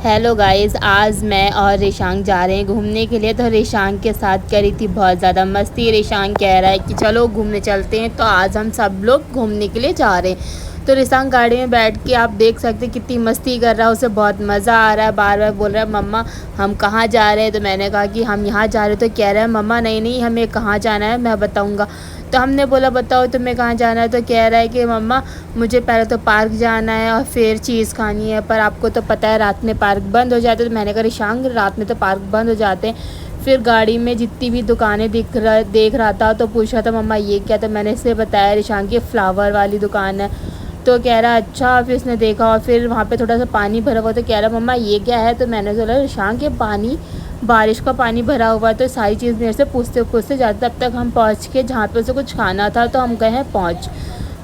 Hello guys, आज मैं और रिशांग जा रहे हैं घूमने के लिए। तो रिशांग के साथ करी थी बहुत ज़्यादा मस्ती। रिशांग कह रहा है कि चलो घूमने चलते हैं, तो आज हम सब लोग घूमने के लिए जा रहे हैं। तो रिशांग गाड़ी में बैठ के आप देख सकते हैं कितनी मस्ती कर रहा है, उसे बहुत मज़ा आ रहा है। बार बार बोल रहा है मम्मा हम कहाँ जा रहे हैं। तो मैंने कहा कि हम यहाँ जा रहे हैं। तो कह रहा है मम्मा नहीं नहीं हमें कहाँ जाना है मैं बताऊँगा। तो हमने बोला बताओ तुम्हें कहाँ जाना है। तो कह रहा है कि मम्मा मुझे पहले तो पार्क जाना है और फिर चीज़ खानी है, पर आपको तो पता है रात में पार्क बंद हो जाते हैं। तो मैंने कहा रिशांग रात में तो पार्क बंद हो जाते हैं। फिर गाड़ी में जितनी भी दुकानें देख रहा था तो पूछ रहा था मम्मा ये क्या। तो मैंने इसे बताया रिशांग की फ्लावर वाली दुकान है। तो कह रहा अच्छा। फिर उसने देखा और फिर वहाँ पे थोड़ा सा पानी भरा हुआ। तो कह रहा मम्मा ये क्या है। तो मैंने बोला रिशांग के पानी बारिश का पानी भरा हुआ है। तो सारी चीज़ मेरे से पूछते पूछते जाते तब तक हम पहुँच के जहाँ पे उसे कुछ खाना था। तो हम गए हैं पहुँच।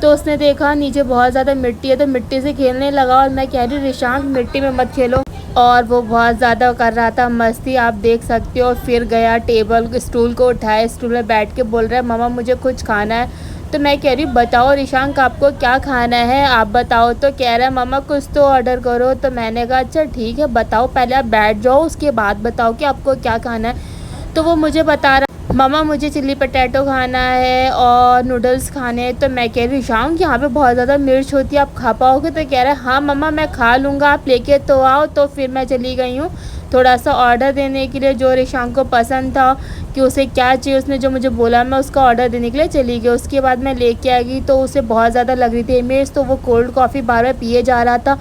तो उसने देखा नीचे बहुत ज़्यादा मिट्टी है, तो मिट्टी से खेलने लगा। और मैं कह रही रिशांग मिट्टी में मत खेलो, और वो बहुत ज़्यादा कर रहा था मस्ती, आप देख सकते हो। फिर गया टेबल स्टूल को उठाया, स्टूल में बैठ के बोल रहा है मम्मा मुझे कुछ खाना है। तो मैं कह रही बताओ रिशांक आपको क्या खाना है आप बताओ। तो कह रहा है मम्मा कुछ तो ऑर्डर करो। तो मैंने कहा अच्छा ठीक है बताओ, पहले आप बैठ जाओ उसके बाद बताओ कि आपको क्या खाना है। तो वो मुझे बता रहा मम्मा मुझे चिल्ली पटेटो खाना है और नूडल्स खाने हैं। तो मैं कह रही रिशांक यहाँ पे बहुत ज़्यादा मिर्च होती है आप खा पाओगे। तो कह रहा है हाँ मम्मा मैं खा लूँगा, आप लेके तो आओ। तो फिर मैं चली गई हूँ थोड़ा सा ऑर्डर देने के लिए जो रिशांक को पसंद था कि उसे क्या चाहिए। उसने जो मुझे बोला मैं उसका ऑर्डर देने के लिए चली गई। उसके बाद मैं लेके आ गई तो उसे बहुत ज़्यादा लग रही थी इमेज, तो वो कोल्ड कॉफ़ी बार बार पिए जा रहा था।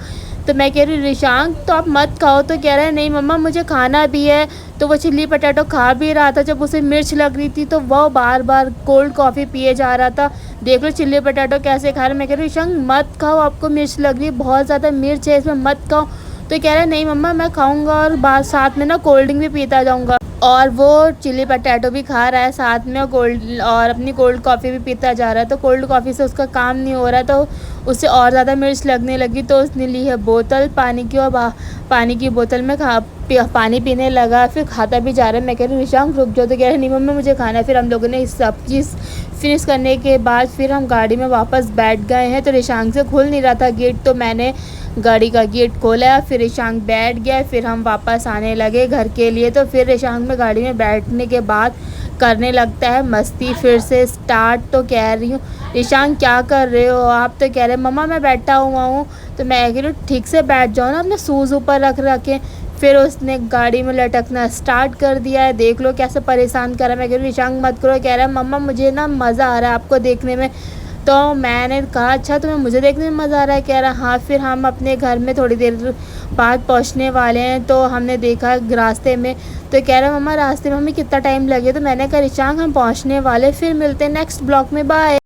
तो मैं कह रही रिशांक तो आप मत खाओ। तो कह रहा है नहीं मम्मा मुझे खाना भी है। तो वो चिल्ली पटेटो खा भी रहा था, जब उसे मिर्च लग रही थी तो वो बार बार कोल्ड कॉफ़ी पिए जा रहा था। देख लो चिल्ली पटेटो कैसे खा रहा है। मैं कह रही रिशांक मत खाओ, आपको मिर्च लग रही है, बहुत ज़्यादा मिर्च है इसमें, मत खाओ। तो कह रहा है नहीं मम्मा मैं खाऊंगा और बाद साथ में ना कोल्ड ड्रिंक भी पीता जाऊंगा। और वो चिल्ली पटेटो भी खा रहा है साथ में और अपनी कोल्ड कॉफ़ी भी पीता जा रहा है। तो कोल्ड कॉफ़ी से उसका काम नहीं हो रहा, तो उससे और ज़्यादा मिर्च लगने लगी। तो उसने ली है बोतल पानी की और पानी की बोतल में पानी पीने लगा, फिर खाता भी जा रहा है। मैं कह रही रिशांक रुक जाओ। तो कह रहे नहीं मम्मा मुझे खाना है। फिर हम लोगों ने इस सब चीज़ फिनिश करने के बाद फिर हम गाड़ी में वापस बैठ गए हैं। तो रिशांक से खुल नहीं रहा था गेट, तो मैंने गाड़ी का गेट खोला, फिर रिशांक बैठ गया। फिर हम वापस आने लगे घर के लिए। तो फिर रिशांक में गाड़ी में बैठने के बाद करने लगता है मस्ती फिर से स्टार्ट। तो कह रही हूँ रिशांक क्या कर रहे हो आप। तो कह रहे मम्मा मैं बैठा हुआ हूँ। तो मैं कह रही हूँ ठीक से बैठ जाओ ना, अपने शूज़ ऊपर रख रखे। फिर उसने गाड़ी में लटकना स्टार्ट कर दिया है, देख लो कैसे परेशान कर रहा है। मैं कह रही रिशांक मत करो। कह रहा है मम्मा मुझे ना मज़ा आ रहा है आपको देखने में। तो मैंने कहा अच्छा तुम्हें मुझे देखने में मज़ा आ रहा है। कह रहा हाँ। फिर हम अपने घर में थोड़ी देर बाद पहुंचने वाले हैं। तो हमने देखा रास्ते में, तो कह रहा मम्मा रास्ते में हमें कितना टाइम लगे। तो मैंने कहा रिशांक हम पहुंचने वाले, फिर मिलते हैं नेक्स्ट ब्लॉग में, बाय।